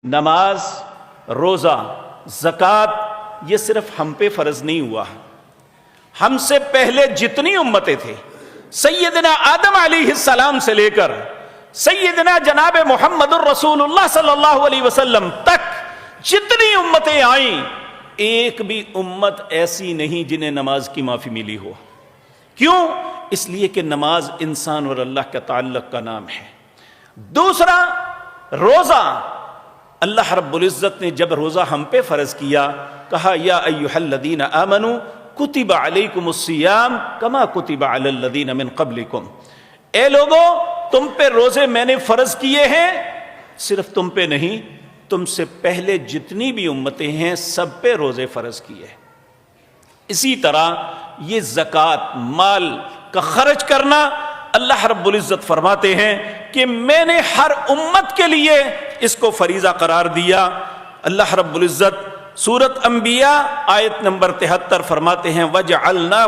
نماز، روزہ، زکوٰۃ یہ صرف ہم پہ فرض نہیں ہوا، ہم سے پہلے جتنی امتیں تھے، سیدنا آدم علیہ السلام سے لے کر سیدنا جناب محمد الرسول اللہ صلی اللہ علیہ وسلم تک جتنی امتیں آئیں، ایک بھی امت ایسی نہیں جنہیں نماز کی معافی ملی ہو۔ کیوں؟ اس لیے کہ نماز انسان اور اللہ کا تعلق کا نام ہے۔ دوسرا، روزہ، اللہ رب العزت نے جب روزہ ہم پہ فرض کیا، کہا یا ایھا الذین آمنوا کتب علیکم الصیام کما کتب علی الذین من قبلکم، اے لوگو تم پہ روزے میں نے فرض کیے ہیں، صرف تم پہ نہیں، تم سے پہلے جتنی بھی امتیں ہیں سب پہ روزے فرض کیے۔ اسی طرح یہ زکوٰۃ، مال کا خرچ کرنا، اللہ رب العزت فرماتے ہیں کہ میں نے ہر امت کے لیے اس کو فریضہ قرار دیا۔ اللہ رب العزت سورۃ انبیاء آیت نمبر 73 فرماتے ہیں وَجَعَلْنَا